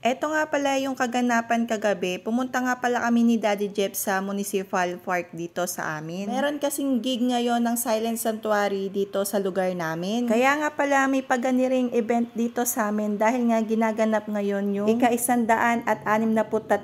Eto nga pala yung kaganapan kagabi. Pumunta nga pala kami ni Daddy Jeff sa Municipal Park dito sa amin. Meron kasing gig ngayon ng Silent Sanctuary dito sa lugar namin. Kaya nga pala may paganiring event dito sa amin dahil nga ginaganap ngayon yung ika-163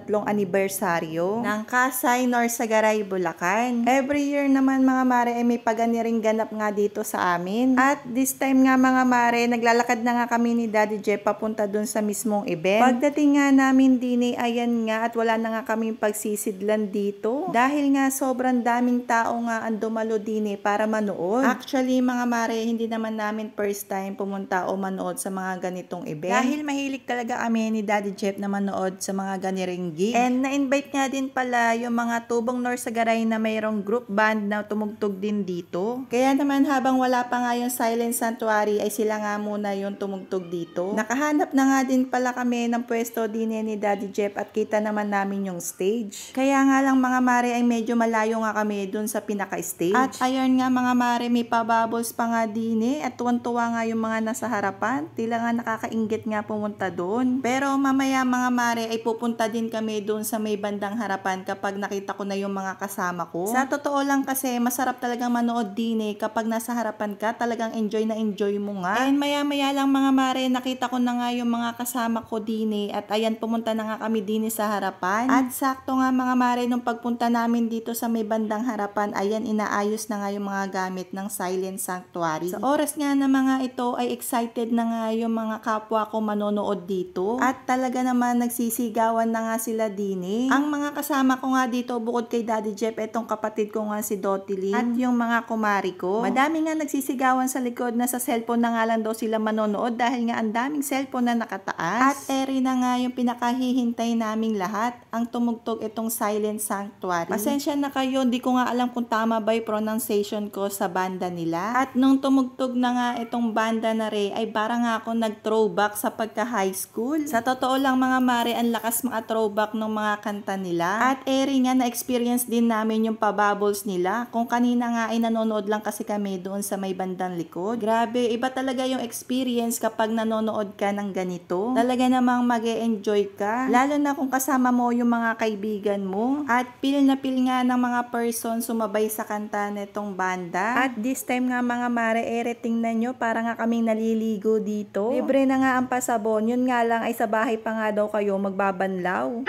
anibersaryo ng Kasay Norsagaray, Bulacan. Every year naman mga mare ay may paganiring ganap nga dito sa amin. At this time nga mga mare, naglalakad na nga kami ni Daddy Jeff papunta dun sa mismong event. Pagdating nga namin din ayan nga at wala na nga kaming pagsisidlan dito. Dahil nga sobrang daming tao nga ang dumalo din para manood. Actually mga mare, hindi naman namin first time pumunta o manood sa mga ganitong event. Dahil mahilig talaga kami ni Daddy Jeff na manood sa mga ganiring gig. And na-invite nga din pala yung mga tubong Norsagaray na mayroong group band na tumugtog din dito. Kaya naman habang wala pa nga yung Silent Sanctuary ay sila nga muna yung tumugtog dito. Nakahanap na nga din pala kami ng pwesto din ni Daddy Jeff at kita naman namin yung stage. Kaya nga lang mga mare ay medyo malayo nga kami dun sa pinaka-stage. At ayun nga mga mare, may pabubbles pa nga din at tuwan-tuwa nga yung mga nasa harapan. Tila nga nakakainggit nga pumunta dun. Pero mamaya mga mare ay pupunta din kami dun sa may bandang harapan kapag nakita ko na yung mga kasama ko. Sa totoo lang kasi masarap talagang manood din kapag nasa harapan ka, talagang enjoy na enjoy mo nga. And maya-maya lang mga mare, nakita ko na nga yung mga kasama ko din at ayan, pumunta na nga kami din sa harapan. At sakto nga mga mare, nung pagpunta namin dito sa may bandang harapan, ayan, inaayos na nga yung mga gamit ng Silent Sanctuary. Sa oras nga na mga ito ay excited na nga yung mga kapwa ko manonood dito. At talaga naman nagsisigawan na nga sila din. Ang mga kasama ko nga dito bukod kay Daddy Jeff, etong kapatid ko nga si Dotilin at yung mga kumari ko. Madami nga nagsisigawan sa likod na sa cellphone na nga lang daw sila manonood dahil nga ang daming cellphone na nakataas. At eri na nga yung pinakahihintay naming lahat, ang tumugtog itong Silent Sanctuary. Pasensya na kayo, hindi ko nga alam kung tama ba yung pronunciation ko sa banda nila. At nung tumugtog na nga itong banda na ay para nga ako nag-throwback sa pagka-high school. Sa totoo lang mga mare, ang lakas maka-throwback ng mga kanta nila. At eri nga na-experience din namin yung pabubbles nila. Kung kanina nga ay nanonood lang kasi kami doon sa may bandang likod. Grabe, iba talaga yung experience kapag nanonood ka ng ganito. Talaga namang mag-e-enjoy ka. Lalo na kung kasama mo yung mga kaibigan mo. At pil na pil nga ng mga person sumabay sa kanta nitong banda. At this time nga mga mare, tingnan nyo, para nga kaming naliligo dito. Libre na nga ang pasabon. Yun nga lang ay sa bahay pa nga daw kayo magbabanlaw.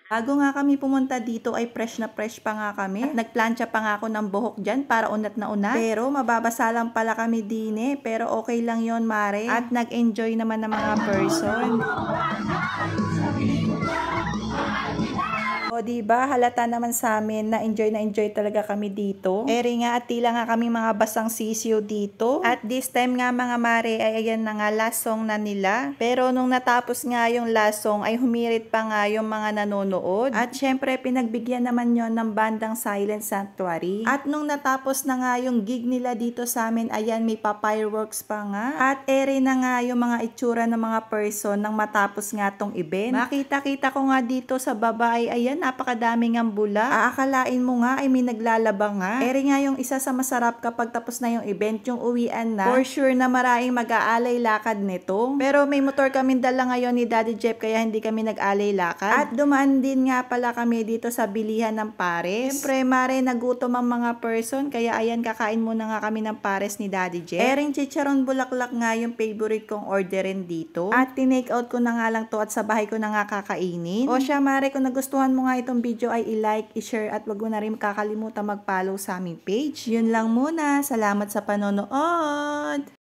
Bago nga kami pumunta dito ay fresh na fresh pa nga kami. At nagplancha pa nga ako ng buhok dyan para unat na unat. Pero mababasa lang pala kami din pero okay lang yon mare. At nag-enjoy naman ng mga person. O diba, halata naman sa amin na enjoy talaga kami dito. Eri nga at tila nga kami mga basang sisiyo dito. At this time nga mga mare ay ayan na nga last song na nila. Pero nung natapos nga yung last song ay humirit pa nga yung mga nanonood. At syempre pinagbigyan naman yon ng bandang Silent Sanctuary. At nung natapos na nga yung gig nila dito sa amin, ayan may pa-fireworks pa nga. At eri na nga yung mga itsura ng mga person nang matapos nga tong event. Makita-kita ko nga dito sa baba ay ayan, napakadaming ang bula. Aakalain mo nga ay may naglalaba nga. Eri nga yung isa sa masarap kapag tapos na yung event, yung uwian na. For sure na maraming mag-aalay lakad nito. Pero may motor kami dala ngayon ni Daddy Jeff kaya hindi kami nag-alay lakad. At dumaan din nga pala kami dito sa bilihan ng pares. Siyempre mare, nagutom ang mga person kaya ayan, kakain muna nga kami ng pares ni Daddy Jeff. Ering chicharon bulaklak nga yung favorite kong orderin dito. At tinake out ko na nga lang to at sa bahay ko na nga kakainin. O siya mare, kung nagustuhan mo nga itong video ay i-like, i-share at wag mo na rin kakalimutan mag-follow sa aming page. Yun lang muna. Salamat sa panonood!